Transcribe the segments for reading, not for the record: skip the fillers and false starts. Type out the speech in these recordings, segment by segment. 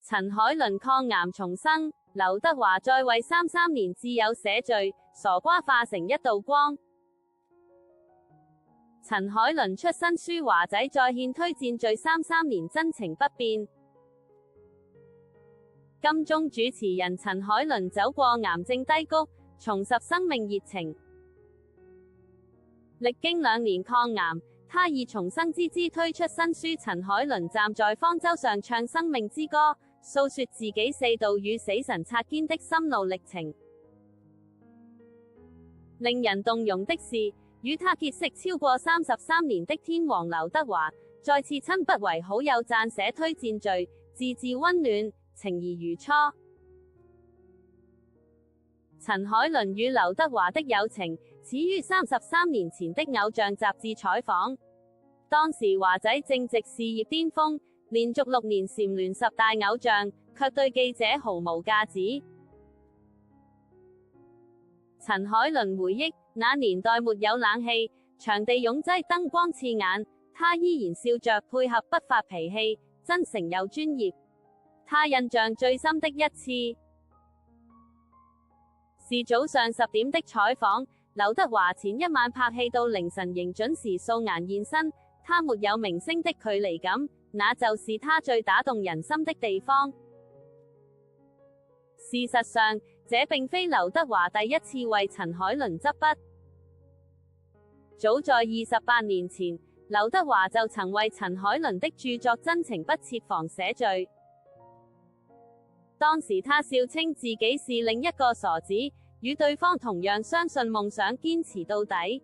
陳海倫抗癌重生，劉德華再為33年摯友寫序，傻瓜化成一道光。陳海倫出新書《華仔再獻》推薦序33年真情不變。金鐘主持人陳海倫走過癌症低谷，重拾生命熱情。歷經2年抗癌，他以重生之姿推出新書。陳海倫站在方舟上唱生命之歌，訴說自己4度與死神擦肩的心路歷程。令人動容的是，與他結識超過33年的天王劉德華，再次親筆為好友撰寫推薦序，字字溫暖，情誼如初。陳海倫與劉德華的友情始於33年前的偶像雜誌採訪，當時華仔正值事業巔峰，連續6年蟬聯10大偶像，卻對記者毫無架子。陳海倫回憶，那年代沒有冷氣，場地擁擠，燈光刺眼，他依然笑着配合，不發脾氣，真誠又專業。他印象最深的一次是早上10點的採訪，劉德華前一晚拍戲到凌晨仍準時素顏現身，他沒有明星的距離感，那就是他最打動人心的地方。事實上，這並非劉德華第一次為陳海倫執筆。早在28年前，劉德華就曾為陳海倫的著作《真情不設防》寫序。當時他笑稱自己是另一個傻子，與對方同樣相信夢想，堅持到底。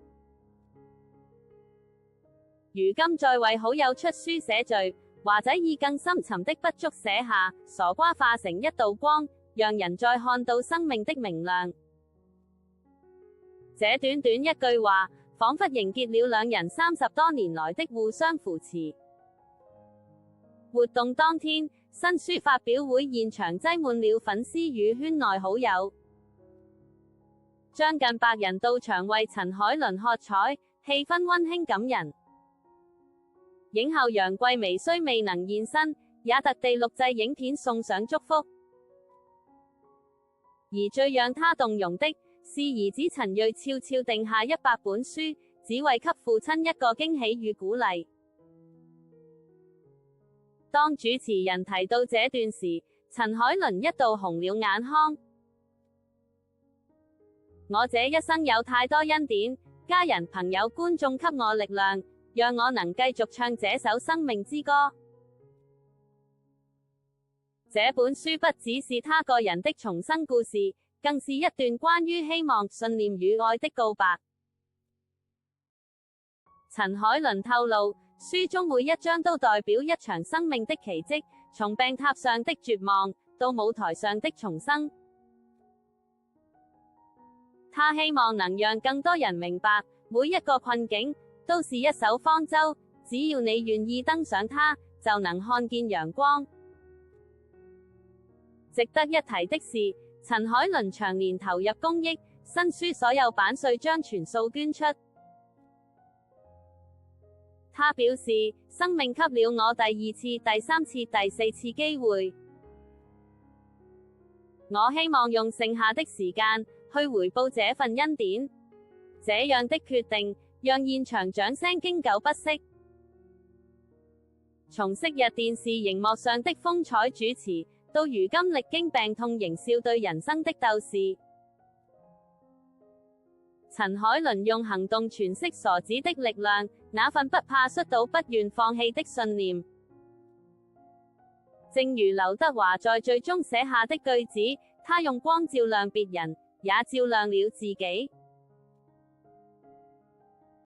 如今再為好友出書寫序，華仔以更深沉的筆觸寫下“傻瓜化成一道光”，讓人再看到生命的明亮。這短短一句話，仿佛凝結了兩人30多年來的互相扶持。活動當天，新書發表會現場擠滿了粉絲與圈內好友，將近100人到場為陳海倫喝彩，氣氛溫馨感人。影后楊貴薇雖未能現身，也特地錄製影片送上祝福。而最讓他動容的是兒子陳銳悄悄定下100本書，只為給父親一個驚喜與鼓勵。當主持人提到這段時，陳海倫一度紅了眼眶。我這一生有太多恩典，家人、朋友、觀眾給我力量，讓我能繼續唱這首生命之歌。這本書不只是他個人的重生故事，更是一段關於希望、信念與愛的告白。陳海倫透露，書中每一章都代表一場生命的奇蹟，從病榻上的絕望，到舞台上的重生。他希望能讓更多人明白，每一個困境都是一艘方舟，只要你願意登上它，就能看見陽光。值得一提的是，陳海倫長年投入公益，新書所有版稅將全數捐出。他表示，生命給了我第2次、第3次、第4次機會。我希望用剩下的時間去回報這份恩典。這樣的決定，讓現場掌聲經久不息。從昔日電視熒幕上的風采主持，到如今歷經病痛仍笑對人生的鬥士，陳海倫用行動詮釋傻子的力量，那份不怕摔倒、不願放棄的信念。正如劉德華在序中寫下的句子，他用光照亮別人，也照亮了自己。